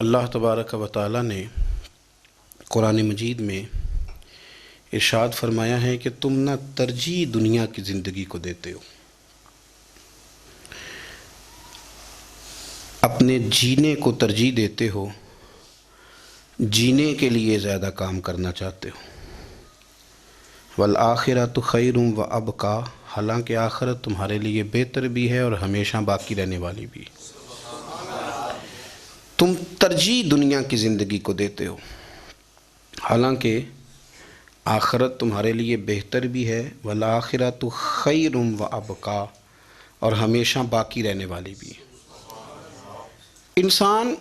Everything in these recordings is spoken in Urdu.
اللہ تبارک و تعالی نے قرآن مجید میں ارشاد فرمایا ہے کہ تم نہ ترجیح دنیا کی زندگی کو دیتے ہو، اپنے جینے کو ترجیح دیتے ہو، جینے کے لیے زیادہ کام کرنا چاہتے ہو۔ والآخرۃ خیر وابقیٰ، حالانکہ آخرت تمہارے لیے بہتر بھی ہے اور ہمیشہ باقی رہنے والی بھی۔ تم ترجیح دنیا کی زندگی کو دیتے ہو، حالانکہ آخرت تمہارے لیے بہتر بھی ہے، والآخرۃ خیر وابقیٰ، اور ہمیشہ باقی رہنے والی بھی۔ انسان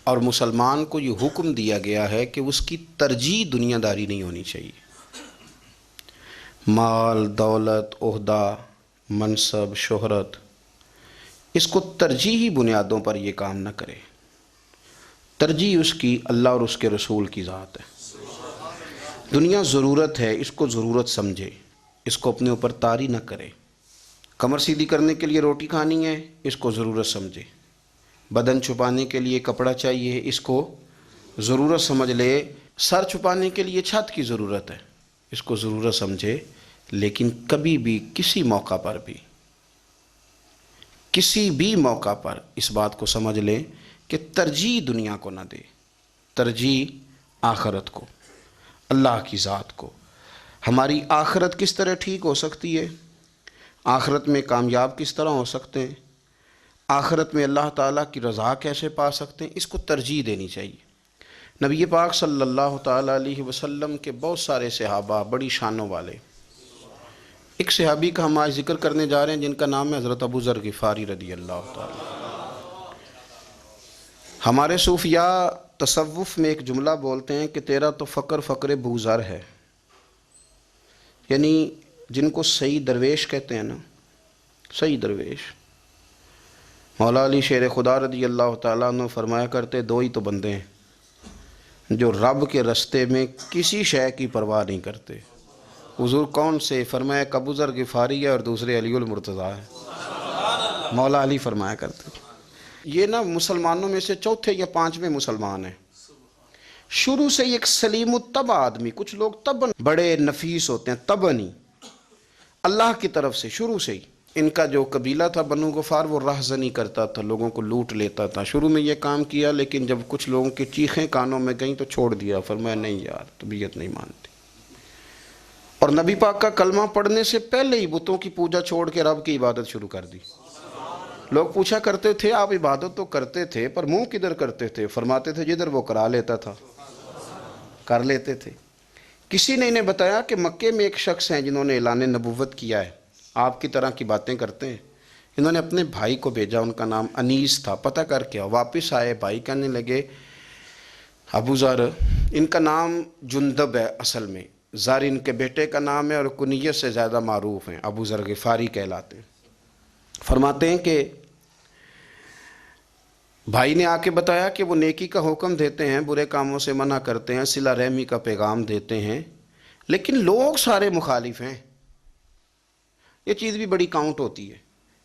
اور مسلمان کو یہ حکم دیا گیا ہے کہ اس کی ترجیح دنیا داری نہیں ہونی چاہیے۔ مال، دولت، عہدہ، منصب، شہرت، اس کو ترجیحی بنیادوں پر یہ کام نہ کرے۔ ترجیح اس کی اللہ اور اس کے رسول کی ذات ہے۔ دنیا ضرورت ہے، اس کو ضرورت سمجھے، اس کو اپنے اوپر طاری نہ کرے۔ کمر سیدھی کرنے کے لیے روٹی کھانی ہے، اس کو ضرورت سمجھے۔ بدن چھپانے کے لیے کپڑا چاہیے، اس کو ضرورت سمجھ لے۔ سر چھپانے کے لیے چھت کی ضرورت ہے، اس کو ضرورت سمجھے، لیکن کبھی بھی کسی موقع پر اس بات کو سمجھ لیں کہ ترجیح دنیا کو نہ دے، ترجیح آخرت کو، اللہ کی ذات کو۔ ہماری آخرت کس طرح ٹھیک ہو سکتی ہے، آخرت میں کامیاب کس طرح ہو سکتے ہیں، آخرت میں اللہ تعالیٰ کی رضا کیسے پا سکتے ہیں، اس کو ترجیح دینی چاہیے۔ نبی پاک صلی اللہ تعالیٰ علیہ وسلم کے بہت سارے صحابہ بڑی شانوں والے، ایک صحابی کا ہم آج ذکر کرنے جا رہے ہیں جن کا نام ہے حضرت ابو ذر غفاری رضی اللہ تعالیٰ۔ ہمارے صوفیاء تصوف میں ایک جملہ بولتے ہیں کہ تیرا تو فقر ابو ذر ہے، یعنی جن کو صحیح درویش کہتے ہیں نا، صحیح درویش۔ مولا علی شیر خدا رضی اللہ تعالیٰ عنہ فرمایا کرتے دو ہی تو بندے ہیں جو رب کے رستے میں کسی شے کی پرواہ نہیں کرتے۔ حضور کون سے؟ فرمایا ابو ذر غفاری ہے اور دوسرے علی المرتضیٰ ہے۔ مولا علی فرمایا کرتے یہ نا مسلمانوں میں سے چوتھے یا پانچویں مسلمان ہیں۔ شروع سے ایک سلیم الطبع آدمی، کچھ لوگ طبعاً بڑے نفیس ہوتے ہیں، طبعاً ہی اللہ کی طرف سے شروع سے ہی۔ ان کا جو قبیلہ تھا بنو غفار، وہ رہزنی کرتا تھا، لوگوں کو لوٹ لیتا تھا۔ شروع میں یہ کام کیا، لیکن جب کچھ لوگوں کی چیخیں کانوں میں گئیں تو چھوڑ دیا، فرمایا نہیں یار طبیعت نہیں مانتی۔ اور نبی پاک کا کلمہ پڑھنے سے پہلے ہی بتوں کی پوجا چھوڑ کے رب کی عبادت شروع کر دی۔ لوگ پوچھا کرتے تھے آپ عبادت تو کرتے تھے پر منہ کدھر کرتے تھے؟ فرماتے تھے جدھر وہ کرا لیتا تھا کر لیتے تھے۔ کسی نے انہیں بتایا کہ مکے میں ایک شخص ہیں جنہوں نے اعلان نبوت کیا ہے، آپ کی طرح کی باتیں کرتے ہیں۔ انہوں نے اپنے بھائی کو بھیجا، ان کا نام انیس تھا، پتہ کر کے واپس آئے، بھائی کہنے لگے ابو ذر، ان کا نام جندب ہے، اصل میں ذر ان کے بیٹے کا نام ہے اور کنیت سے زیادہ معروف ہیں، ابو ذر غفاری کہلاتے ہیں۔ فرماتے ہیں کہ بھائی نے آ کے بتایا کہ وہ نیکی کا حکم دیتے ہیں، برے کاموں سے منع کرتے ہیں، صلہ رحمی کا پیغام دیتے ہیں، لیکن لوگ سارے مخالف ہیں۔ یہ چیز بھی بڑی کاؤنٹ ہوتی ہے،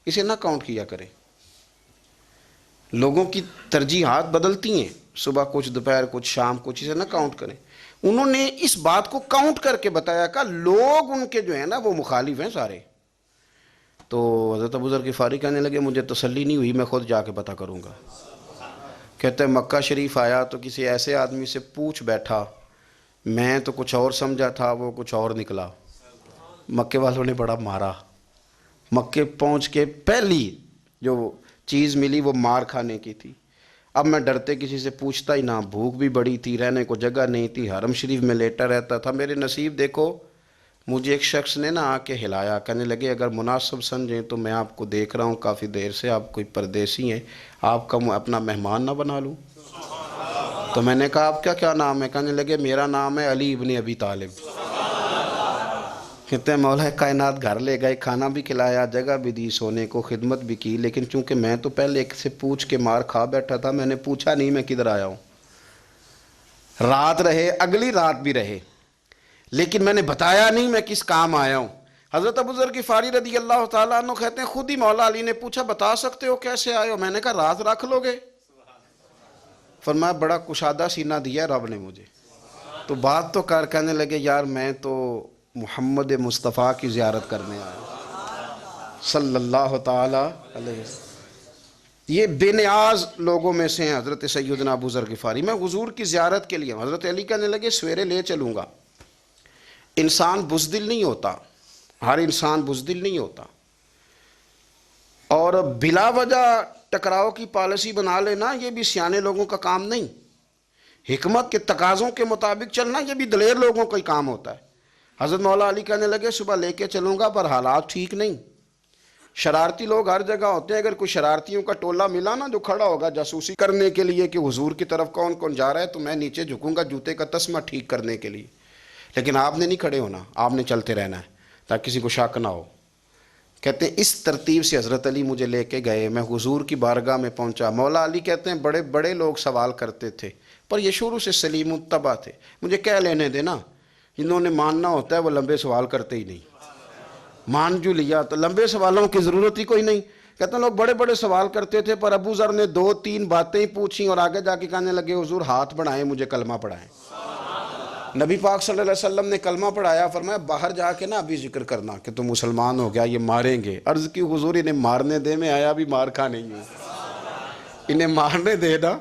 اسے نہ کاؤنٹ کیا کریں۔ لوگوں کی ترجیحات بدلتی ہیں، صبح کچھ، دوپہر کچھ، شام کچھ، اسے نہ کاؤنٹ کریں۔ انہوں نے اس بات کو کاؤنٹ کر کے بتایا کہ لوگ ان کے جو ہیں نا وہ مخالف ہیں سارے۔ تو حضرت ابو ذر غفاری کہنے لگے مجھے تسلی نہیں ہوئی، میں خود جا کے پتہ کروں گا۔ کہتے ہیں مکہ شریف آیا تو کسی ایسے آدمی سے پوچھ بیٹھا، میں تو کچھ اور سمجھا تھا، وہ کچھ اور نکلا۔ مکے والوں نے بڑا مارا۔ مکے پہنچ کے پہلی جو چیز ملی وہ مار کھانے کی تھی۔ اب میں ڈرتے کسی سے پوچھتا ہی نہ، بھوک بھی بڑی تھی، رہنے کو جگہ نہیں تھی، حرم شریف میں لیٹا رہتا تھا۔ میرے نصیب دیکھو، مجھے ایک شخص نے آ کے ہلایا، کہنے لگے اگر مناسب سمجھیں تو میں آپ کو دیکھ رہا ہوں کافی دیر سے، آپ کوئی پردیسی ہیں، آپ کا اپنا مہمان نہ بنا لوں؟ تو میں نے کہا آپ کا کیا نام ہے؟ کہنے لگے میرا نام ہے علی ابن ابی طالب۔ کہتے ہیں مولا کائنات گھر لے گئے، کھانا بھی کھلایا، جگہ بھی دی سونے کو، خدمت بھی کی، لیکن چونکہ میں تو پہلے ایک سے پوچھ کے مار کھا بیٹھا تھا، میں نے پوچھا نہیں میں کدھر آیا ہوں۔ رات رہے، اگلی رات بھی رہے، لیکن میں نے بتایا نہیں میں کس کام آیا ہوں۔ حضرت ابو ذر غفاری رضی اللہ تعالیٰ عنہ کہتے ہیں خود ہی مولا علی نے پوچھا بتا سکتے ہو کیسے آئے ہو؟ میں نے کہا راز رکھ لو گے؟ فرمایا بڑا کشادہ سینہ دیا رب نے مجھے. تو بات تو کر کہنے لگے یار میں تو محمد مصطفیٰ کی زیارت کرنے آیا صلی اللہ تعالی علیہ وسلم. یہ بے نیاز لوگوں میں سے ہیں حضرت سیدنا ابو ذر غفاری. میں حضور کی زیارت کے لیے. حضرت علی کہنے لگے سویرے لے چلوں گا. انسان بزدل نہیں ہوتا، ہر انسان بزدل نہیں ہوتا، اور بلا وجہ ٹکراؤ کی پالیسی بنا لینا یہ بھی سیانے لوگوں کا کام نہیں. حکمت کے تقاضوں کے مطابق چلنا یہ بھی دلیر لوگوں کا ہی کام ہوتا ہے. حضرت مولا علی کہنے لگے صبح لے کے چلوں گا پر حالات ٹھیک نہیں. شرارتی لوگ ہر جگہ ہوتے ہیں. اگر کوئی شرارتیوں کا ٹولہ ملا نا جو کھڑا ہوگا جاسوسی کرنے کے لیے کہ حضور کی طرف کون کون جا رہا ہے، تو میں نیچے جھکوں گا جوتے کا تسمہ ٹھیک کرنے کے لیے. لیکن آپ نے نہیں کھڑے ہونا، آپ نے چلتے رہنا ہے تاکہ کسی کو شک نہ ہو. کہتے ہیں اس ترتیب سے حضرت علی مجھے لے کے گئے. میں حضور کی بارگاہ میں پہنچا. مولا علی کہتے ہیں بڑے بڑے لوگ سوال کرتے تھے پر یہ شروع سے سلیم الطبع تھے. مجھے کہہ لینے دینا، جنہوں نے ماننا ہوتا ہے وہ لمبے سوال کرتے ہی نہیں. مان جو لیا تو لمبے سوالوں کی ضرورت ہی کوئی نہیں. کہتے ہیں لوگ بڑے بڑے سوال کرتے تھے پر ابو ذر نے 2-3 باتیں ہی پوچھیں اور آگے جا کے کہنے لگے حضور ہاتھ بڑھائیں مجھے کلمہ پڑھائیں. نبی پاک صلی اللہ علیہ وسلم نے کلمہ پڑھایا. فرمایا باہر جا کے نا ابھی ذکر کرنا کہ تم مسلمان ہو گیا، یہ ماریں گے. عرض کی حضور انہیں مارنے دے، میں آیا بھی مار کھا نہیں ہوں، انہیں مارنے دے نا.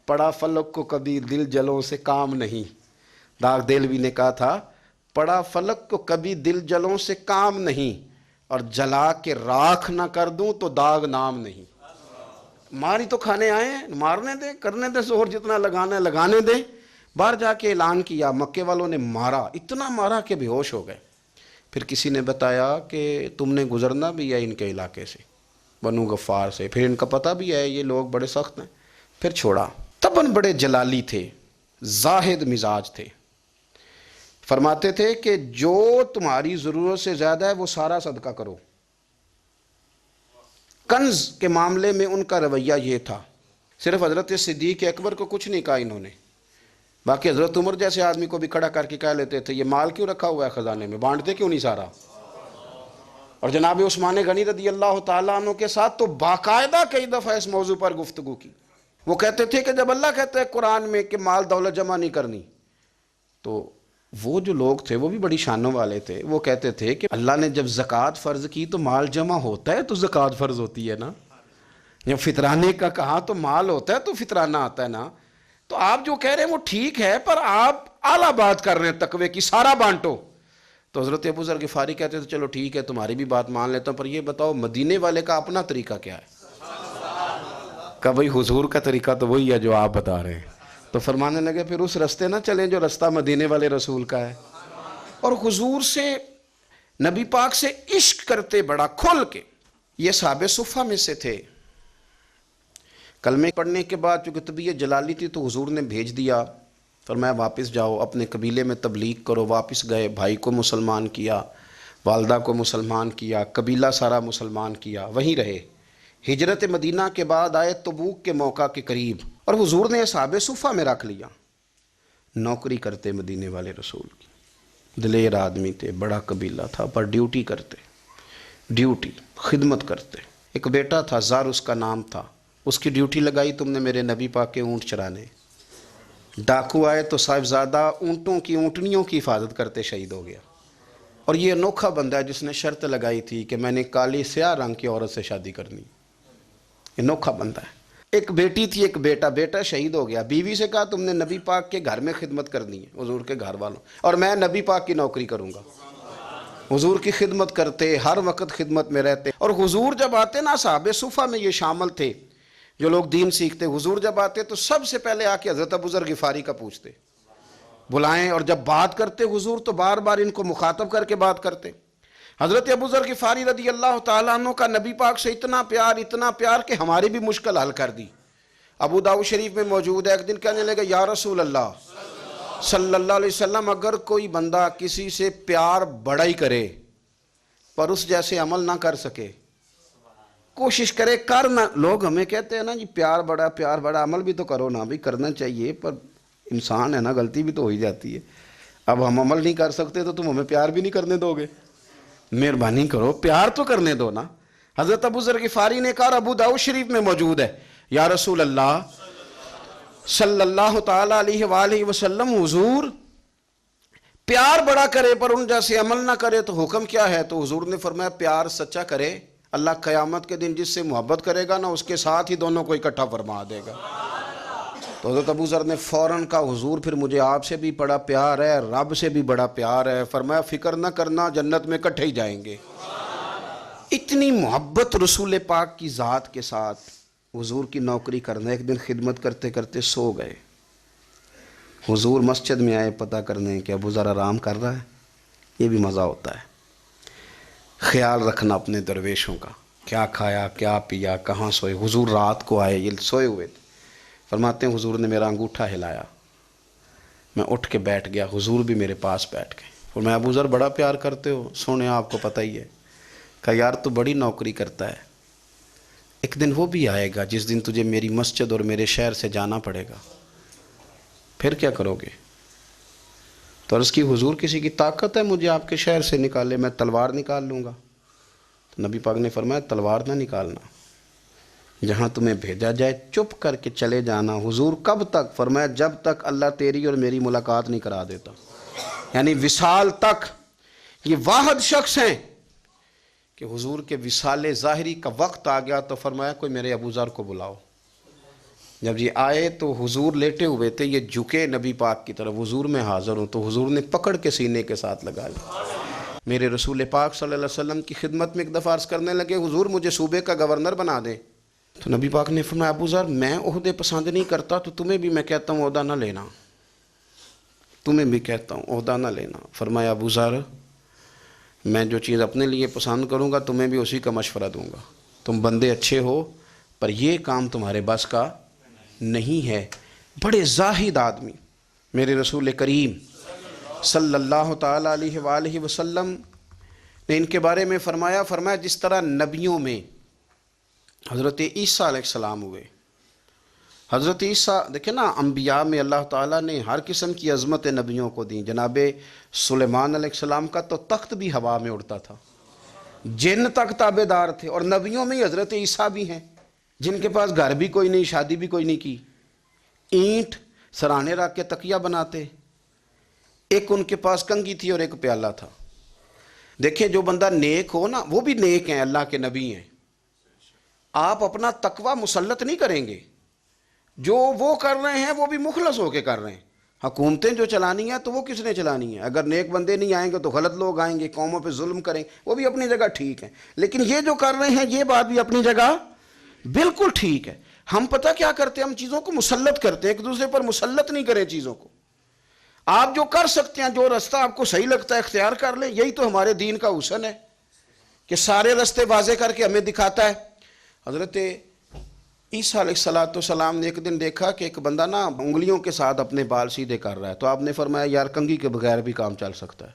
پڑا فلک کو کبھی دل جلوں سے کام نہیں. داغ دلوی نے کہا تھا پڑا فلک کو کبھی دل جلوں سے کام نہیں، اور جلا کے راکھ نہ کر دوں تو داغ نام نہیں. ماری تو کھانے آئے ہیں، مارنے دیں، کرنے دیں زہر جتنا لگانا ہے لگانے دیں. باہر جا کے اعلان کیا. مکے والوں نے مارا، اتنا مارا کہ بے ہوش ہو گئے. پھر کسی نے بتایا کہ تم نے گزرنا بھی ہے ان کے علاقے سے، بنو غفار سے. پھر ان کا پتہ بھی ہے یہ لوگ بڑے سخت ہیں. پھر چھوڑا. تباً بڑے جلالی تھے، زاہد مزاج تھے. فرماتے تھے کہ جو تمہاری ضرورت سے زیادہ ہے وہ سارا صدقہ کرو. کنز کے معاملے میں ان کا رویہ یہ تھا. صرف حضرت صدیق اکبر کو کچھ نہیں کہا انہوں نے، باقی حضرت عمر جیسے آدمی کو بھی کھڑا کر کے کہہ لیتے تھے یہ مال کیوں رکھا ہوا ہے خزانے میں، بانٹتے کیوں نہیں سارا. اور جناب عثمان غنی رضی اللہ تعالیٰ عنہ کے ساتھ تو باقاعدہ کئی دفعہ اس موضوع پر گفتگو کی. وہ کہتے تھے کہ جب اللہ کہتا ہے قرآن میں کہ مال دولت جمع نہیں کرنی، تو وہ جو لوگ تھے وہ بھی بڑی شانوں والے تھے. وہ کہتے تھے کہ اللہ نے جب زکوٰۃ فرض کی تو مال جمع ہوتا ہے تو زکوٰۃ فرض ہوتی ہے نا. جب فطرانے کا کہا تو مال ہوتا ہے تو فطرانہ آتا ہے نا. تو آپ جو کہہ رہے ہیں وہ ٹھیک ہے پر آپ اعلیٰ بات کر رہے ہیں تقوی کی، سارا بانٹو. تو حضرت ابو ذر غفاری کہتے تھے چلو ٹھیک ہے تمہاری بھی بات مان لیتا ہوں، پر یہ بتاؤ مدینے والے کا اپنا طریقہ کیا ہے. کہ بھئی حضور کا طریقہ تو وہی ہے جو آپ بتا رہے ہیں. تو فرمانے لگے پھر اس رستے نہ چلیں جو رستہ مدینے والے رسول کا ہے. اور حضور سے، نبی پاک سے عشق کرتے بڑا کھل کے. یہ صحابہ صفہ میں سے تھے. کلمے پڑھنے کے بعد چونکہ طبیعت جلالی تھی تو حضور نے بھیج دیا. فرمایا واپس جاؤ اپنے قبیلے میں تبلیغ کرو. واپس گئے، بھائی کو مسلمان کیا، والدہ کو مسلمان کیا، قبیلہ سارا مسلمان کیا، وہیں رہے. ہجرت مدینہ کے بعد آئے تبوک کے موقع کے قریب، اور حضور نے اصحاب صفہ میں رکھ لیا. نوکری کرتے مدینے والے رسول کی، دلیر آدمی تھے، بڑا قبیلہ تھا، پر ڈیوٹی کرتے، ڈیوٹی خدمت کرتے. ایک بیٹا تھا زار اس کا نام تھا. اس کی ڈیوٹی لگائی تم نے میرے نبی پاک کے اونٹ چرانے. ڈاکو آئے تو صاحبزادہ اونٹوں کی، اونٹنیوں کی حفاظت کرتے شہید ہو گیا. اور یہ انوکھا بندہ ہے جس نے شرط لگائی تھی کہ میں نے کالی سیاہ رنگ کی عورت سے شادی کرنی. انوکھا بندہ ہے. ایک بیٹی تھی، ایک بیٹا. بیٹا شہید ہو گیا. بیوی سے کہا تم نے نبی پاک کے گھر میں خدمت کرنی ہے، حضور کے گھر والوں، اور میں نبی پاک کی نوکری کروں گا. حضور کی خدمت کرتے، ہر وقت خدمت میں رہتے. اور حضور جب آتے نا، صحابہ صفہ میں یہ شامل تھے جو لوگ دین سیکھتے. حضور جب آتے تو سب سے پہلے آ کے حضرت ابو ذر غفاری کا پوچھتے، بلائیں. اور جب بات کرتے حضور تو بار بار ان کو مخاطب کر کے بات کرتے. حضرت ابو ذر غفاری رضی اللہ تعالیٰ عنہ کا نبی پاک سے اتنا پیار کہ ہماری بھی مشکل حل کر دی. ابو داؤد شریف میں موجود ہے. ایک دن کہنے لگے یا رسول اللہ صلی اللہ علیہ وسلم، اگر کوئی بندہ کسی سے پیار بڑا ہی کرے پر اس جیسے عمل نہ کر سکے، کوشش کرے کرنا. لوگ ہمیں کہتے ہیں نا جی پیار بڑا، عمل بھی تو کرو نا. بھی کرنا چاہیے پر انسان ہے نا، غلطی بھی تو ہو ہی جاتی ہے. اب ہم عمل نہیں کر سکتے تو تم ہمیں پیار بھی نہیں کرنے دو گے. مہربانی کرو پیار تو کرنے دو نا. حضرت ابو ذر غفاری نے کہا، ابو داؤد شریف میں موجود ہے، یا رسول اللہ صلی اللہ تعالی علیہ وآلہ وسلم حضور پیار بڑا کرے پر ان جیسے عمل نہ کرے تو حکم کیا ہے؟ تو حضور نے فرمایا پیار سچا کرے، اللہ قیامت کے دن جس سے محبت کرے گا نا اس کے ساتھ ہی دونوں کو اکٹھا فرما دے گا۔ تو حضرت ابو ذر نے فوراً کہا حضور پھر مجھے آپ سے بھی بڑا پیار ہے، رب سے بھی بڑا پیار ہے۔ فرمایا فکر نہ کرنا، جنت میں اکٹھے ہی جائیں گے۔ اتنی محبت رسول پاک کی ذات کے ساتھ حضور کی نوکری کرنا۔ ایک دن خدمت کرتے کرتے سو گئے، حضور مسجد میں آئے پتہ کرنے کہ ابو ذر آرام کر رہا ہے۔ یہ بھی مزہ ہوتا ہے، خیال رکھنا اپنے درویشوں کا، کیا کھایا کیا پیا کہاں سوئے۔ حضور رات کو آئے، یہ سوئے ہوئے تھے، فرماتے ہیں حضور نے میرا انگوٹھا ہلایا، میں اٹھ کے بیٹھ گیا، حضور بھی میرے پاس بیٹھ گئے۔ اور میں ابو ذر بڑا پیار کرتے ہو؟ سونے آپ کو پتہ ہی ہے۔ کہا یار تو بڑی نوکری کرتا ہے، ایک دن وہ بھی آئے گا جس دن تجھے میری مسجد اور میرے شہر سے جانا پڑے گا، پھر کیا کرو گے؟ تو عرض کی حضور کسی کی طاقت ہے مجھے آپ کے شہر سے نکالے؟ میں تلوار نکال لوں گا۔ تو نبی پاک نے فرمایا تلوار نہ نکالنا، جہاں تمہیں بھیجا جائے چپ کر کے چلے جانا۔ حضور کب تک؟ فرمایا جب تک اللہ تیری اور میری ملاقات نہیں کرا دیتا، یعنی وصال تک۔ یہ واحد شخص ہیں کہ حضور کے وصال ظاہری کا وقت آ گیا تو فرمایا کوئی میرے ابو ذر کو بلاؤ۔ جب یہ آئے تو حضور لیٹے ہوئے تھے، یہ جھکے نبی پاک کی طرف، حضور میں حاضر ہوں، تو حضور نے پکڑ کے سینے کے ساتھ لگا لیا۔ میرے رسول پاک صلی اللہ علیہ وسلم کی خدمت میں ایک دفعہ عرض کرنے لگے حضور مجھے صوبے کا گورنر بنا دیں۔ تو نبی پاک نے فرمایا ابو ذر میں عہدے پسند نہیں کرتا، تو تمہیں بھی میں کہتا ہوں عہدہ نہ لینا، تمہیں بھی کہتا ہوں عہدہ نہ لینا۔ فرمایا ابو ذر میں جو چیز اپنے لیے پسند کروں گا تمہیں بھی اسی کا مشورہ دوں گا، تم بندے اچھے ہو پر یہ کام تمہارے بس کا نہیں ہے۔ بڑے زاہد آدمی میرے رسول کریم صلی اللہ تعالی علیہ وآلہ وسلم نے ان کے بارے میں فرمایا جس طرح نبیوں میں حضرت عیسیٰ علیہ السلام ہوئے۔ حضرت عیسیٰ دیکھیں نا، انبیاء میں اللہ تعالیٰ نے ہر قسم کی عظمت نبیوں کو دیں۔ جناب سلیمان علیہ السلام کا تو تخت بھی ہوا میں اڑتا تھا، جن تک تابع دار تھے، اور نبیوں میں حضرت عیسیٰ بھی ہیں جن کے پاس گھر بھی کوئی نہیں، شادی بھی کوئی نہیں کی، اینٹ سرانے رکھ کے تکیہ بناتے، ایک ان کے پاس کنگھی تھی اور ایک پیالہ تھا۔ دیکھیں جو بندہ نیک ہو نا وہ بھی نیک ہیں، اللہ کے نبی ہیں۔ آپ اپنا تقوی مسلط نہیں کریں گے، جو وہ کر رہے ہیں وہ بھی مخلص ہو کے کر رہے ہیں۔ حکومتیں جو چلانی ہیں تو وہ کس نے چلانی ہیں؟ اگر نیک بندے نہیں آئیں گے تو غلط لوگ آئیں گے، قوموں پہ ظلم کریں، وہ بھی اپنی جگہ ٹھیک ہیں، لیکن یہ جو کر رہے ہیں یہ بات بھی اپنی جگہ بالکل ٹھیک ہے۔ ہم پتہ کیا کرتے ہیں، ہم چیزوں کو مسلط کرتے ہیں، ایک دوسرے پر مسلط نہیں کریں چیزوں کو۔ آپ جو کر سکتے ہیں، جو رستہ آپ کو صحیح لگتا ہے اختیار کر لیں، یہی تو ہمارے دین کا حسن ہے کہ سارے رستے واضح کر کے ہمیں دکھاتا ہے۔ حضرت عیسیٰ علیہ السلام نے ایک دن دیکھا کہ ایک بندہ نا انگلیوں کے ساتھ اپنے بال سیدھے کر رہا ہے، تو آپ نے فرمایا یار کنگھی کے بغیر بھی کام چل سکتا ہے،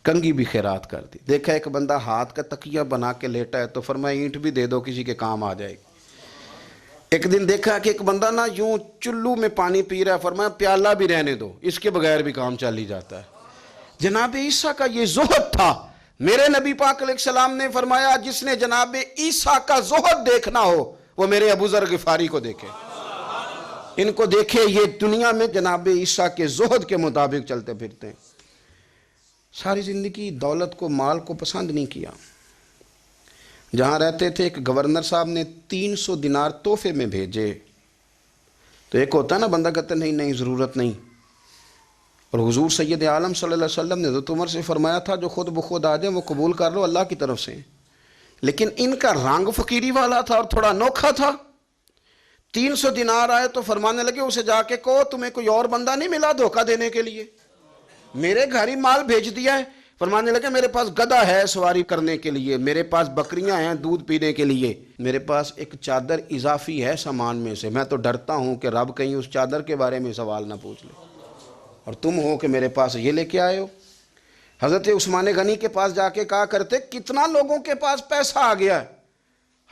کنگھی بھی خیرات کر دی۔ دیکھا ایک بندہ ہاتھ کا تکیہ بنا کے لیٹا ہے، تو فرمایا اینٹ بھی دے دو کسی کے کام آ جائے گی۔ ایک دن دیکھا کہ ایک بندہ نا یوں چلو میں پانی پی رہا ہے، فرمایا پیالہ بھی رہنے دو، اس کے بغیر بھی کام چل ہی جاتا ہے۔ جناب عیسیٰ کا یہ زہد تھا۔ میرے نبی پاک علیہ السلام نے فرمایا جس نے جناب عیسیٰ کا زہد دیکھنا ہو وہ میرے ابو ذر غفاری کو دیکھے، ان کو دیکھے، یہ دنیا میں جناب عیسیٰ کے زہد کے مطابق چلتے پھرتے ہیں۔ ساری زندگی دولت کو مال کو پسند نہیں کیا۔ جہاں رہتے تھے ایک گورنر صاحب نے 300 دینار تحفے میں بھیجے، تو ایک ہوتا ہے نا بندہ کہتا نہیں نہیں ضرورت نہیں، اور حضور سید عالم صلی اللہ علیہ وسلم نے حضرت عمر سے فرمایا تھا جو خود بخود آ جائیں وہ قبول کر لو، اللہ کی طرف سے۔ لیکن ان کا رنگ فقیری والا تھا اور تھوڑا انوکھا تھا۔ 300 دینار آئے تو فرمانے لگے اسے جا کے کہو تمہیں کوئی اور بندہ نہیں ملا دھوکہ دینے کے لیے، میرے گھر ہی مال بھیج دیا ہے۔ فرمانے لگے میرے پاس گدھا ہے سواری کرنے کے لیے، میرے پاس بکریاں ہیں دودھ پینے کے لیے، میرے پاس ایک چادر اضافی ہے سامان میں سے، میں تو ڈرتا ہوں کہ رب کہیں اس چادر کے بارے میں سوال نہ پوچھ لے، اور تم ہو کہ میرے پاس یہ لے کے آئے ہو۔ حضرت عثمان غنی کے پاس جا کے کہا کرتے کتنا لوگوں کے پاس پیسہ آ گیا ہے،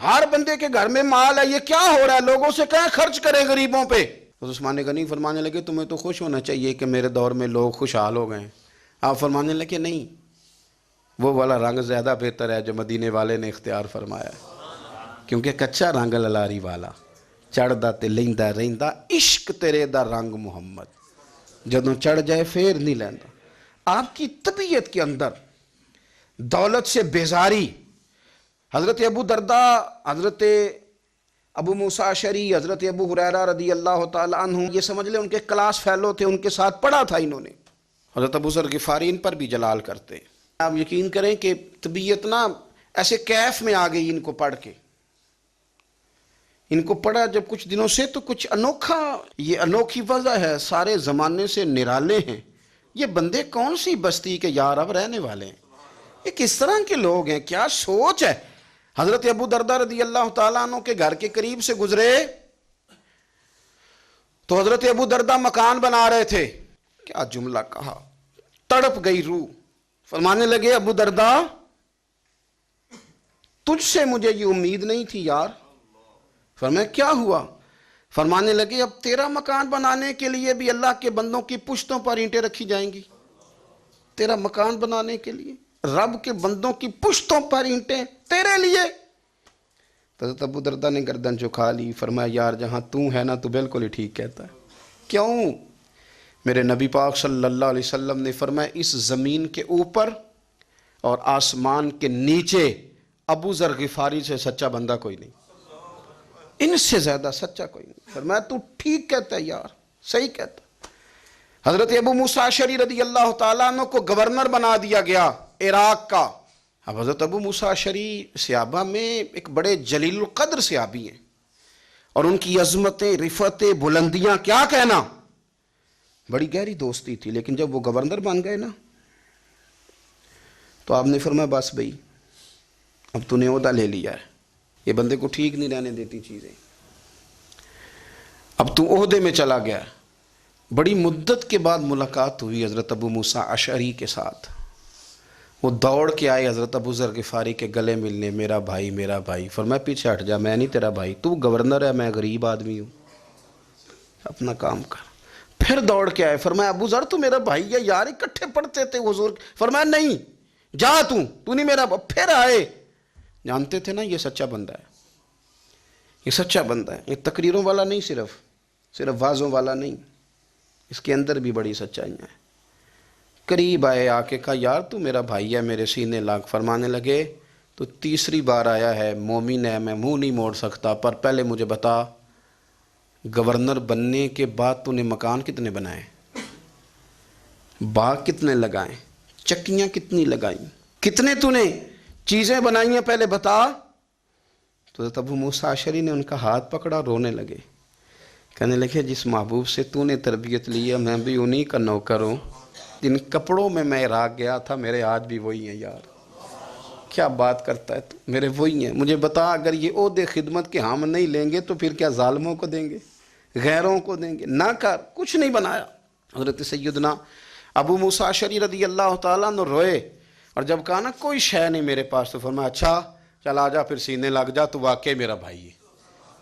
ہر بندے کے گھر میں مال ہے، یہ کیا ہو رہا ہے، لوگوں سے کہیں خرچ کرے غریبوں پہ۔ حضرت عثمان غنی فرمانے لگے تمہیں تو خوش ہونا چاہیے کہ میرے دور میں لوگ خوشحال ہو گئے ہیں۔ آپ فرمانے لگے نہیں، وہ والا رنگ زیادہ بہتر ہے جو مدینے والے نے اختیار فرمایا ہے، کیونکہ کچا رنگ للاری والا چڑھدا تے لیندا رہندا عشق تیرے دا رنگ محمد، جدوں چڑھ جائے پھر نہیں لیندا۔ آپ کی طبیعت کے اندر دولت سے بیزاری، حضرت ابو درداء، حضرت ابو موسیٰ اشعری، حضرت ابو ہریرہ رضی اللہ تعالیٰ عنہ، یہ سمجھ لیں ان کے کلاس فیلو تھے، ان کے ساتھ پڑھا تھا انہوں نے۔ حضرت ابو ذر غفاری ان پر بھی جلال کرتے ہیں۔ آپ یقین کریں کہ طبیعت نا ایسے کیف میں آ گئی ان کو پڑھ کے، ان کو پڑھا جب کچھ دنوں سے تو کچھ انوکھا، یہ انوکھی وجہ ہے، سارے زمانے سے نرالے ہیں، یہ بندے کون سی بستی کے یار اب رہنے والے ہیں، یہ کس طرح کے لوگ ہیں، کیا سوچ ہے۔ حضرت ابو درداء رضی اللہ تعالیٰ عنہ کے گھر کے قریب سے گزرے تو حضرت ابو درداء مکان بنا رہے تھے، کیا جملہ کہا، تڑپ گئی روح، فرمانے لگے ابو درداء تجھ سے مجھے یہ امید نہیں تھی یار۔ فرمایا کیا ہوا؟ فرمانے لگے اب تیرا مکان بنانے کے لیے بھی اللہ کے بندوں کی پشتوں پر اینٹیں رکھی جائیں گی، تیرا مکان بنانے کے لیے رب کے بندوں کی پشتوں پر اینٹیں تیرے لیے۔ حضرت ابو درداء نے گردن جھکا لی، فرمایا یار جہاں تو ہے نا تو بالکل ہی ٹھیک کہتا ہے۔ کیوں؟ میرے نبی پاک صلی اللہ علیہ وسلم نے فرمایا اس زمین کے اوپر اور آسمان کے نیچے ابو ذر غفاری سے سچا بندہ کوئی نہیں، ان سے زیادہ سچا کوئی نہیں۔ فرمایا تو ٹھیک کہتا ہے یار، صحیح کہتا ہے۔ حضرت ابو موسیٰ اشعری رضی اللہ تعالیٰ عنہ کو گورنر بنا دیا گیا عراق کا۔ اب حضرت ابو موسیٰ اشعری صحابہ میں ایک بڑے جلیل القدر صحابی ہیں، اور ان کی عظمتیں، رفتیں، بلندیاں کیا کہنا، بڑی گہری دوستی تھی۔ لیکن جب وہ گورنر بن گئے نا تو آپ نے فرمایا بس بھئی اب تو نے عہدہ لے لیا ہے، یہ بندے کو ٹھیک نہیں رہنے دیتی چیزیں، اب تو عہدے میں چلا گیا۔ بڑی مدت کے بعد ملاقات ہوئی حضرت ابو موسیٰ اشعری کے ساتھ، وہ دوڑ کے آئے حضرت ابو ذر غفاری کے گلے ملنے، میرا بھائی میرا بھائی۔ فرمایا پیچھے ہٹ جا، میں نہیں تیرا بھائی، تو گورنر ہے، میں غریب آدمی ہوں، اپنا کام کر۔ پھر دوڑ کے آئے، فرمایا ابو ذر تو میرا بھائی ہے یار، اکٹھے پڑھتے تھے حضور۔ فرمایا نہیں جا تو نہیں میرا۔ پھر آئے، جانتے تھے نا یہ سچا بندہ ہے، یہ سچا بندہ ہے، یہ تقریروں والا نہیں، صرف وعظوں والا نہیں، اس کے اندر بھی بڑی سچائیاں ہیں۔ قریب آئے، آ کے کہا یار تو میرا بھائی ہے، میرے سینے لاگ۔ فرمانے لگے تو تیسری بار آیا ہے، مومن ہے، میں منہ نہیں موڑ سکتا، پر پہلے مجھے بتا گورنر بننے کے بعد تو نے مکان کتنے بنائے، باغ کتنے لگائیں، چکیاں کتنی لگائیں، کتنے تو نے چیزیں بنائی ہیں، پہلے بتا۔ تو حضرت ابو موسیٰ اشعری نے ان کا ہاتھ پکڑا، رونے لگے، کہنے لگے جس محبوب سے تو نے تربیت لی ہے میں بھی انہی کا نوکر ہوں، جن کپڑوں میں میں عراق گیا تھا میرے آج بھی وہی ہیں یار۔ کیا بات کرتا ہے تو، میرے وہی ہیں۔ مجھے بتا اگر یہ عہدے خدمت کے ہم نہیں لیں گے تو پھر کیا ظالموں کو دیں گے، غیروں کو دیں گے؟ نہ کر، کچھ نہیں بنایا۔ حضرت سیدنا ابو موسیٰ اشعری رضی اللہ تعالیٰ عنہ روئے، اور جب کہا نا کوئی شے نہیں میرے پاس، تو فرمایا اچھا چل آ جا، پھر سینے لگ جا، تو واقعی میرا بھائی ہے۔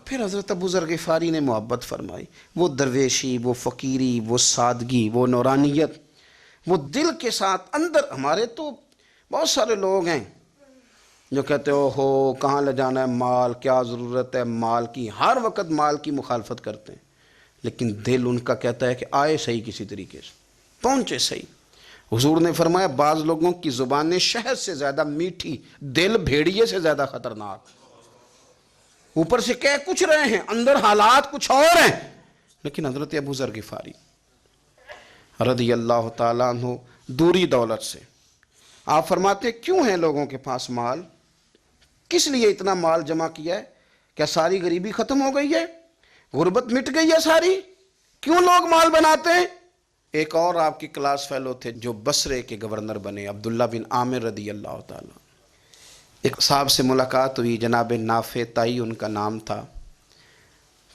پھر حضرت ابو ذر غفاری نے محبت فرمائی، وہ درویشی، وہ فقیری، وہ سادگی، وہ نورانیت، وہ دل کے ساتھ اندر۔ ہمارے تو بہت سارے لوگ ہیں جو کہتے ہو کہاں لے جانا ہے مال، کیا ضرورت ہے مال کی، ہر وقت مال کی مخالفت کرتے ہیں، لیکن دل ان کا کہتا ہے کہ آئے صحیح، کسی طریقے سے پہنچے صحیح۔ حضور نے فرمایا بعض لوگوں کی زبانیں شہد سے زیادہ میٹھی، دل بھیڑیے سے زیادہ خطرناک، اوپر سے کہہ کچھ رہے ہیں اندر حالات کچھ اور ہیں۔ لیکن حضرت ابو ذر غفاری رضی اللہ تعالیٰ عنہ دوری دولت سے، آپ فرماتے کیوں ہیں لوگوں کے پاس مال، کس لیے اتنا مال جمع کیا ہے؟ کیا ساری غریبی ختم ہو گئی ہے، غربت مٹ گئی ہے ساری؟ کیوں لوگ مال بناتے ہیں؟ ایک اور آپ کی کلاس فیلو تھے جو بصرے کے گورنر بنے، عبداللہ بن عامر رضی اللہ تعالیٰ۔ ایک صاحب سے ملاقات ہوئی، جناب نافع تائی ان کا نام تھا،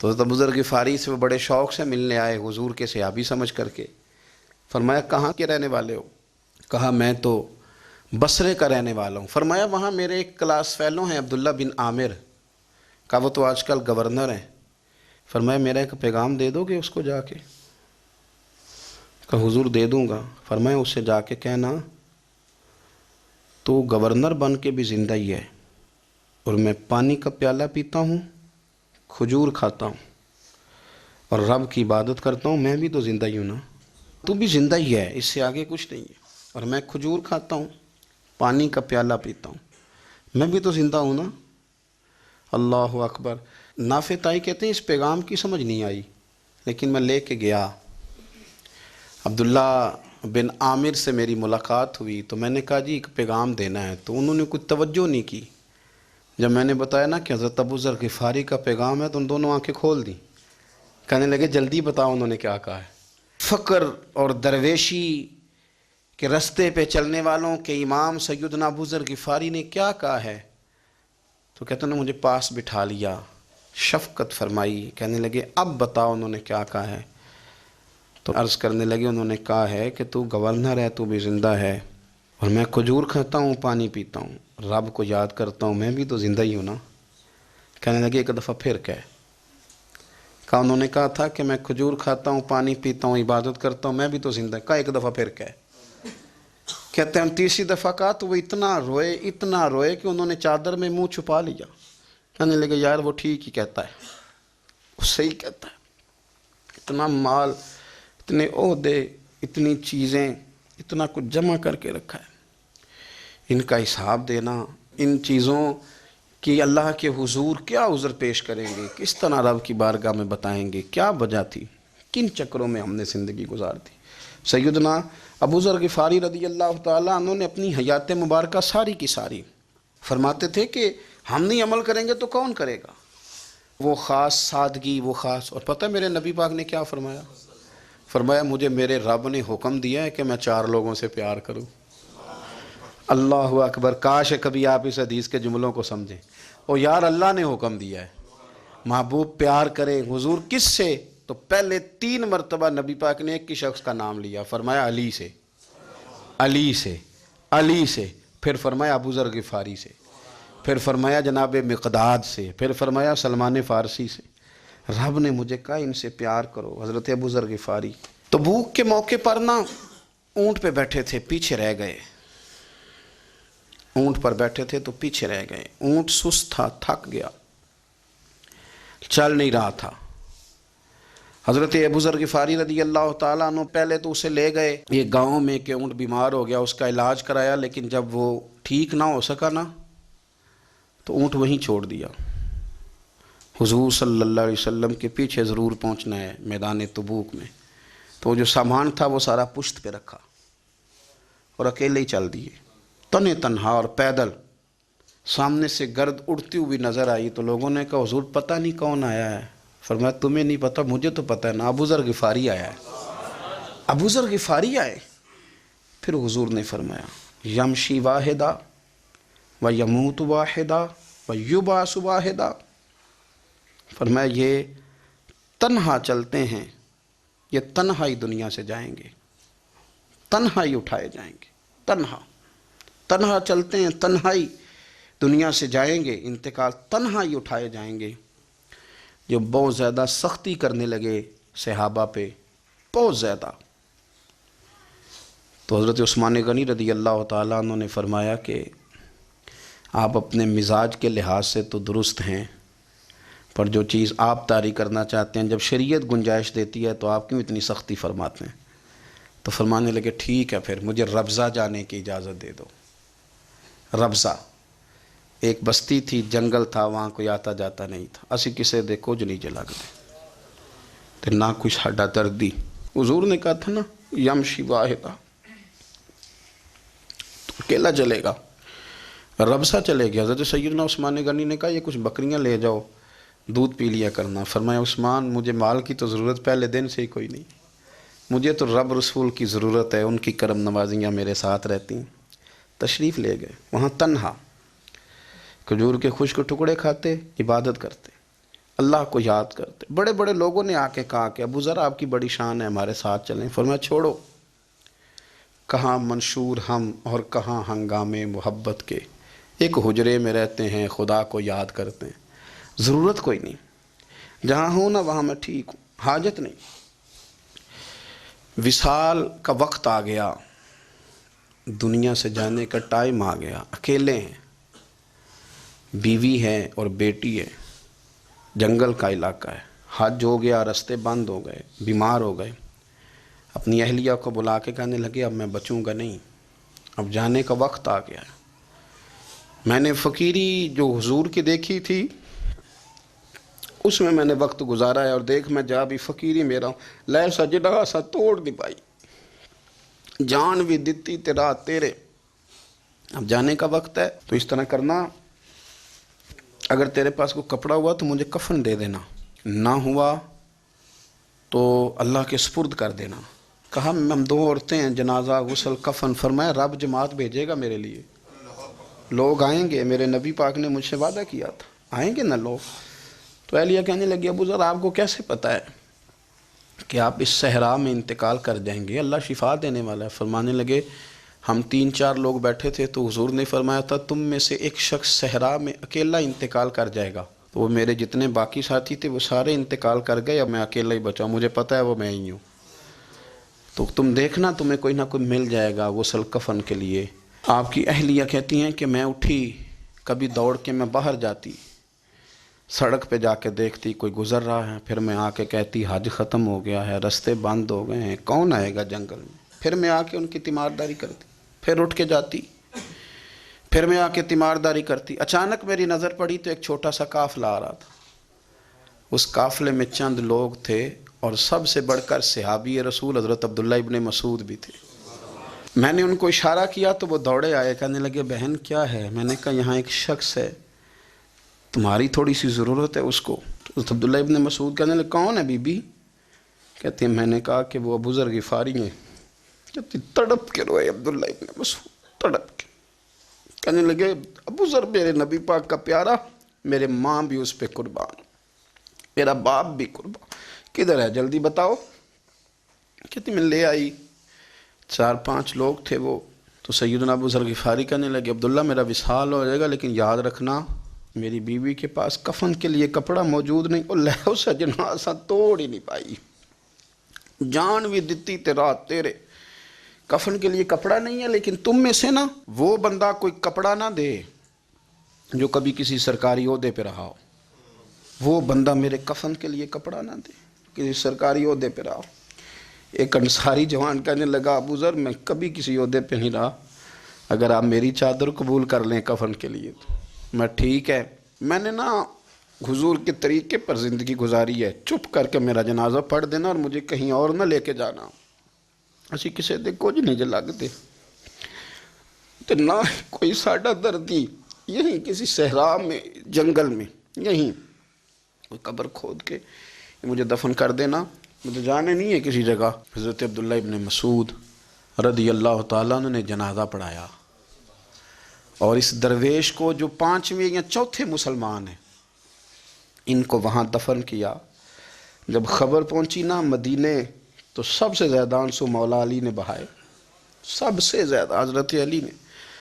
تو حضرت ابو ذر غفاری سے وہ بڑے شوق سے ملنے آئے، حضور کے صحابی سمجھ کر کے۔ فرمایا کہاں کے رہنے والے ہو؟ کہا میں تو بصرے کا رہنے والا ہوں۔ فرمایا وہاں میرے ایک کلاس فیلو ہیں عبداللہ بن عامر، کہا وہ تو آج کل گورنر ہیں۔ فرمایا میرا ایک پیغام دے دو گے اس کو جا کے؟ کہا حضور دے دوں گا۔ فرمایا اس سے جا کے کہنا تو گورنر بن کے بھی زندہ ہی ہے، اور میں پانی کا پیالہ پیتا ہوں، کھجور کھاتا ہوں اور رب کی عبادت کرتا ہوں، میں بھی تو زندہ ہی ہوں نا، تو بھی زندہ ہی ہے، اس سے آگے کچھ نہیں ہے۔ اور میں کھجور کھاتا ہوں، پانی کا پیالہ پیتا ہوں، میں بھی تو زندہ ہوں نا۔ اللہ اکبر۔ نافع تائی کہتے ہیں اس پیغام کی سمجھ نہیں آئی، لیکن میں لے کے گیا۔ عبداللہ بن عامر سے میری ملاقات ہوئی تو میں نے کہا جی ایک پیغام دینا ہے، تو انہوں نے کچھ توجہ نہیں کی۔ جب میں نے بتایا نا کہ حضرت ابو ذر غفاری کا پیغام ہے تو ان دونوں آنکھیں کھول دیں، کہنے لگے جلدی بتاؤ انہوں نے کیا کہا ہے۔ فقر اور درویشی کے رستے پہ چلنے والوں کے امام سیدنا ابو ذر غفاری نے کیا کہا ہے؟ تو کہتے ہیں مجھے پاس بٹھا لیا، شفقت فرمائی، کہنے لگے اب بتاؤ انہوں نے کیا کہا ہے۔ تو عرض کرنے لگے انہوں نے کہا ہے کہ تو گورنر ہے، تو بھی زندہ ہے، اور میں کھجور کھاتا ہوں، پانی پیتا ہوں، رب کو یاد کرتا ہوں، میں بھی تو زندہ ہی ہوں نا۔ کہنے لگے ایک دفعہ پھر کہا انہوں نے کہا تھا کہ میں کھجور کھاتا ہوں، پانی پیتا ہوں، عبادت کرتا ہوں، میں بھی تو زندہ، کہا ایک دفعہ پھر کہتے ہیں تیسری دفعہ کہا تو وہ اتنا روئے کہ انہوں نے چادر میں منہ چھپا لیا۔ کہنے لگے یار وہ ٹھیک ہی کہتا ہے، وہ صحیح کہتا ہے، اتنا مال، اتنے عہدے، اتنی چیزیں، اتنا کچھ جمع کر کے رکھا ہے، ان کا حساب دینا، ان چیزوں کی اللہ کے حضور کیا عذر پیش کریں گے، کس طرح رب کی بارگاہ میں بتائیں گے، کیا وجہ تھی، کن چکروں میں ہم نے زندگی گزار دی۔ سیدنا ابو ذر غفاری رضی اللہ تعالیٰ عنہ نے اپنی حیات مبارکہ ساری کی ساری فرماتے تھے کہ ہم نہیں عمل کریں گے تو کون کرے گا، وہ خاص سادگی، وہ خاص۔ اور پتہ میرے نبی پاک نے کیا فرمایا؟ فرمایا مجھے میرے رب نے حکم دیا ہے کہ میں 4 لوگوں سے پیار کروں۔ اللہ اکبر۔ کاش کبھی آپ اس حدیث کے جملوں کو سمجھیں۔ او یار اللہ نے حکم دیا ہے، محبوب پیار کرے۔ حضور کس سے؟ تو پہلے 3 مرتبہ نبی پاک نے ایک ہی شخص کا نام لیا، فرمایا علی سے، علی سے، علی سے، پھر فرمایا ابو ذر غفاری سے، پھر فرمایا جناب مقداد سے، پھر فرمایا سلمان فارسی سے۔ رب نے مجھے کہا ان سے پیار کرو۔ حضرت ابو ذر غفاری تبوک کے موقع پر نا اونٹ پہ بیٹھے تھے، پیچھے رہ گئے، اونٹ پر بیٹھے تھے تو پیچھے رہ گئے، اونٹ سست تھا، تھک گیا، چل نہیں رہا تھا۔ حضرت ابو ذر غفاری رضی اللہ تعالیٰ عنہ پہلے تو اسے لے گئے ایک گاؤں میں کہ اونٹ بیمار ہو گیا، اس کا علاج کرایا، لیکن جب وہ ٹھیک نہ ہو سکا نا تو اونٹ وہیں چھوڑ دیا۔ حضور صلی اللہ علیہ وسلم کے پیچھے ضرور پہنچنا ہے میدان تبوک میں، تو جو سامان تھا وہ سارا پشت پہ رکھا اور اکیلے ہی چل دیے، تنے تنہا اور پیدل۔ سامنے سے گرد اڑتی ہوئی نظر آئی تو لوگوں نے کہا حضور پتہ نہیں کون آیا ہے۔ فرمایا تمہیں نہیں پتہ، مجھے تو پتہ ہے نا، ابو ذر غفاری آیا ہے، ابو ذر غفاری آئے۔ پھر حضور نے فرمایا یمشی واحدہ و یموت واحدہ و یبعث واحدہ، فرمایا یہ تنہا چلتے ہیں، یہ تنہا ہی دنیا سے جائیں گے، تنہا ہی اٹھائے جائیں گے، تنہا چلتے ہیں، تنہا ہی دنیا سے جائیں گے، انتقال تنہا ہی اٹھائے جائیں گے۔ جو بہت زیادہ سختی کرنے لگے صحابہ پہ، بہت زیادہ، تو حضرت عثمان غنی رضی اللہ تعالیٰ عنہ نے فرمایا کہ آپ اپنے مزاج کے لحاظ سے تو درست ہیں، پر جو چیز آپ طاری کرنا چاہتے ہیں جب شریعت گنجائش دیتی ہے تو آپ کیوں اتنی سختی فرماتے ہیں؟ تو فرمانے لگے ٹھیک ہے پھر مجھے ربضہ جانے کی اجازت دے دو۔ ربضہ ایک بستی تھی، جنگل تھا، وہاں کوئی آتا جاتا نہیں تھا، اسی کسے دے کچھ نہیں جلا گئے تو نہ کچھ ہڈا دردی۔ حضور نے کہا تھا نا یمشی واحدہ، تو اکیلا چلے گا، ربضہ چلے گیا۔ حضرت سیدنا عثمان غنی نے کہا یہ کچھ بکریاں لے جاؤ، دودھ پی لیا کرنا۔ فرمایا عثمان مجھے مال کی تو ضرورت پہلے دن سے ہی کوئی نہیں، مجھے تو رب رسول کی ضرورت ہے، ان کی کرم نوازیاں میرے ساتھ رہتی ہیں۔ تشریف لے گئے، وہاں تنہا کھجور کے خشک ٹکڑے کھاتے، عبادت کرتے، اللہ کو یاد کرتے۔ بڑے بڑے لوگوں نے آ کے کہا کہ ابو ذر آپ کی بڑی شان ہے، ہمارے ساتھ چلیں۔ فرمایا چھوڑو، کہاں منشور ہم اور کہاں ہنگامے محبت کے، ایک حجرے میں رہتے ہیں، خدا کو یاد کرتے ہیں، ضرورت کوئی نہیں، جہاں ہوں نا وہاں میں ٹھیک ہوں، حاجت نہیں۔ وصال کا وقت آ گیا، دنیا سے جانے کا ٹائم آ گیا، اکیلے ہیں، بیوی ہے اور بیٹی ہے، جنگل کا علاقہ ہے، حج ہو گیا، راستے بند ہو گئے، بیمار ہو گئے، اپنی اہلیہ کو بلا کے کہنے لگے اب میں بچوں گا نہیں، اب جانے کا وقت آ گیا ہے۔ میں نے فقیری جو حضور کی دیکھی تھی اس میں نے وقت گزارا ہے، اور دیکھ میں جا بھی فقیری میرا ہوں، لے سجدہ سا توڑ دی پائی، جان بھی دیتی تیرا تیرے، اب جانے کا وقت ہے تو اس طرح کرنا، اگر تیرے پاس کوئی کپڑا ہوا تو مجھے کفن دے دینا، نہ ہوا تو اللہ کے سپرد کر دینا۔ کہا ہم 2 عورتیں ہیں، جنازہ غسل کفن، فرمایا رب جماعت بھیجے گا میرے لیے، لوگ آئیں گے، میرے نبی پاک نے مجھ سے وعدہ کیا تھا آئیں گے نا لوگ۔ تو اہلیہ کہنے لگی ابو ذر آپ کو کیسے پتہ ہے کہ آپ اس صحرا میں انتقال کر جائیں گے، اللہ شفا دینے والا ہے۔ فرمانے لگے ہم 3-4 لوگ بیٹھے تھے تو حضور نے فرمایا تھا تم میں سے ایک شخص صحرا میں اکیلا انتقال کر جائے گا، تو وہ میرے جتنے باقی ساتھی تھے وہ سارے انتقال کر گئے، اب میں اکیلا ہی بچا، مجھے پتہ ہے وہ میں ہی ہوں، تو تم دیکھنا تمہیں کوئی نہ کوئی مل جائے گا غسل کفن کے لیے۔ آپ کی اہلیہ کہتی ہیں کہ میں اٹھی، کبھی دوڑ کے میں باہر جاتی، سڑک پہ جا کے دیکھتی کوئی گزر رہا ہے، پھر میں آ کے کہتی حج ختم ہو گیا ہے، راستے بند ہو گئے ہیں، کون آئے گا جنگل میں، پھر میں آ کے ان کی تیمارداری کرتی، پھر اٹھ کے جاتی، پھر میں آ کے تیمارداری کرتی۔ اچانک میری نظر پڑی تو ایک چھوٹا سا قافلہ آ رہا تھا، اس قافلے میں چند لوگ تھے اور سب سے بڑھ کر صحابی رسول حضرت عبداللہ ابن مسعود بھی تھے۔ میں نے ان کو اشارہ کیا تو وہ دوڑے آئے، کہنے لگے بہن کیا ہے؟ میں نے کہا یہاں ایک شخص ہے، تمہاری تھوڑی سی ضرورت ہے اس کو۔ تو حضرت عبداللہ ابن مسعود کہنے لگے کون ہے بی بی؟ کہتے ہیں میں نے کہا کہ وہ ابو ذر غفاری ہیں۔ کہتے تڑپ کے روئے عبداللہ ابن مسعود، تڑپ کے کہنے لگے ابو ذر میرے نبی پاک کا پیارا، میرے ماں بھی اس پہ قربان، میرا باپ بھی قربان، کدھر ہے جلدی بتاؤ۔ کہتی میں لے آئی، 4-5 لوگ تھے وہ، تو سیدنا ابو ذر غفاری کہنے لگے عبداللہ میرا وصال ہو جائے گا لیکن یاد رکھنا میری بیوی کے پاس کفن کے لیے کپڑا موجود نہیں، اور لہو سجنا سا توڑ ہی نہیں پائی، جان بھی دیتی تیرا تیرے، کفن کے لیے کپڑا نہیں ہے، لیکن تم میں سے نا وہ بندہ کوئی کپڑا نہ دے جو کبھی کسی سرکاری عہدے پہ رہا ہو، وہ بندہ میرے کفن کے لیے کپڑا نہ دے کسی سرکاری عہدے پہ رہا ہو۔ ایک انصاری جوان کہنے لگا ابو ذر میں کبھی کسی عہدے پہ نہیں رہا، اگر آپ میری چادر قبول کر لیں کفن کے لیے تو میں ٹھیک ہے، میں نے نا حضور کے طریقے پر زندگی گزاری ہے، چپ کر کے میرا جنازہ پڑھ دینا اور مجھے کہیں اور نہ لے کے جانا، اسی کسی دے کچھ نہیں لگتے تو نہ کوئی ساڈا دردی، یہیں کسی صحرا میں جنگل میں یہیں کوئی قبر کھود کے مجھے دفن کر دینا، مجھے جانے نہیں ہے کسی جگہ۔ حضرت عبداللہ ابن مسعود رضی اللہ تعالیٰ عنہ نے جنازہ پڑھایا، اور اس درویش کو جو 5ویں یا 4تھے مسلمان ہیں ان کو وہاں دفن کیا۔ جب خبر پہنچی نا مدینے تو سب سے زیادہ آنسو مولا علی نے بہائے، سب سے زیادہ حضرت علی نے۔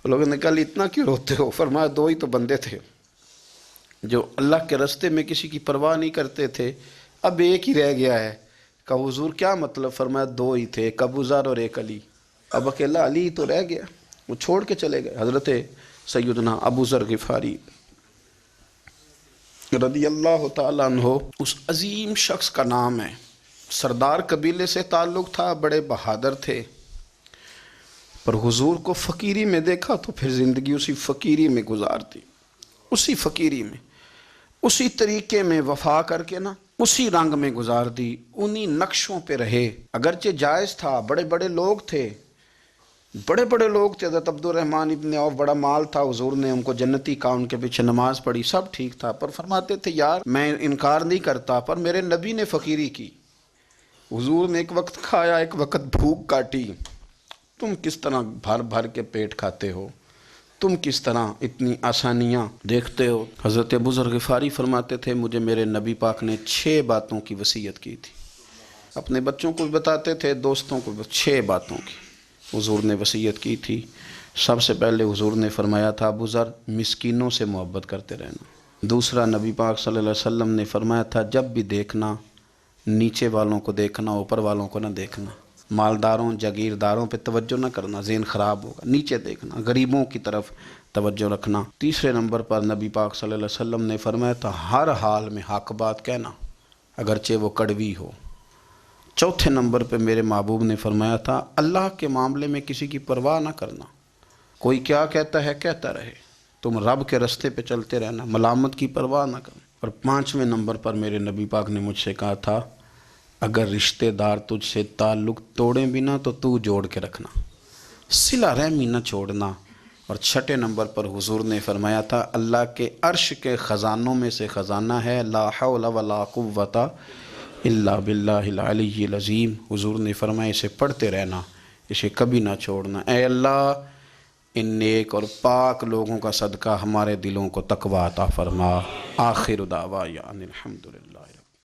لوگوں نے کہا اتنا کیوں روتے ہو؟ فرمایا 2 ہی تو بندے تھے جو اللہ کے راستے میں کسی کی پرواہ نہیں کرتے تھے، اب ایک ہی رہ گیا ہے۔ کہا حضور کیا مطلب؟ فرمایا 2 ہی تھے، ایک ابو ذر اور ایک علی، اب اکیلا علی تو رہ گیا، وہ چھوڑ کے چلے گئے۔ حضرت سیدنا ابو ذر غفاری رضی اللہ تعالیٰ عنہ اس عظیم شخص کا نام ہے، سردار قبیلے سے تعلق تھا، بڑے بہادر تھے، پر حضور کو فقیری میں دیکھا تو پھر زندگی اسی فقیری میں گزار دی، اسی فقیری میں، اسی طریقے میں وفا کر کے نا اسی رنگ میں گزار دی، انہی نقشوں پہ رہے۔ اگرچہ جائز تھا، بڑے بڑے لوگ تھے، بڑے بڑے لوگ تھے، حضرت عبد الرحمن ابن عوف بڑا مال تھا، حضور نے ان کو جنتی کہا، ان کے پیچھے نماز پڑھی، سب ٹھیک تھا، پر فرماتے تھے یار میں انکار نہیں کرتا، پر میرے نبی نے فقیری کی، حضور نے ایک وقت کھایا ایک وقت بھوک کاٹی، تم کس طرح بھر بھر کے پیٹ کھاتے ہو، تم کس طرح اتنی آسانیاں دیکھتے ہو۔ حضرت ابو ذر غفاری فرماتے تھے مجھے میرے نبی پاک نے 6 باتوں کی وصیت کی تھی، اپنے بچوں کو بھی بتاتے تھے، دوستوں کو بھی، 6 باتوں کی حضور نے وصیت کی تھی۔ سب سے پہلے حضور نے فرمایا تھا ابو ذر مسکینوں سے محبت کرتے رہنا۔ دوسرا نبی پاک صلی اللہ علیہ وسلم نے فرمایا تھا جب بھی دیکھنا نیچے والوں کو دیکھنا، اوپر والوں کو نہ دیکھنا، مالداروں جاگیرداروں پہ توجہ نہ کرنا، ذہن خراب ہوگا، نیچے دیکھنا، غریبوں کی طرف توجہ رکھنا۔ تیسرے نمبر پر نبی پاک صلی اللہ علیہ وسلم نے فرمایا تھا ہر حال میں حق بات کہنا اگرچہ وہ کڑوی ہو۔ چوتھے نمبر پہ میرے محبوب نے فرمایا تھا اللہ کے معاملے میں کسی کی پرواہ نہ کرنا، کوئی کیا کہتا ہے کہتا رہے، تم رب کے رستے پہ چلتے رہنا، ملامت کی پرواہ نہ کرنا۔ اور پانچویں نمبر پر میرے نبی پاک نے مجھ سے کہا تھا اگر رشتہ دار تجھ سے تعلق توڑیں بھی نہ تو جوڑ کے رکھنا، صلہ رحمی نہ چھوڑنا۔ اور چھٹے نمبر پر حضور نے فرمایا تھا اللہ کے عرش کے خزانوں میں سے خزانہ ہے لا حول ولا قوت الا باللہ العلی العظیم۔ حضور نے فرمایا اسے پڑھتے رہنا، اسے کبھی نہ چھوڑنا۔ اے اللہ ان نیک اور پاک لوگوں کا صدقہ ہمارے دلوں کو تقویٰ عطا فرما۔ آخر دعوانا الحمدللہ۔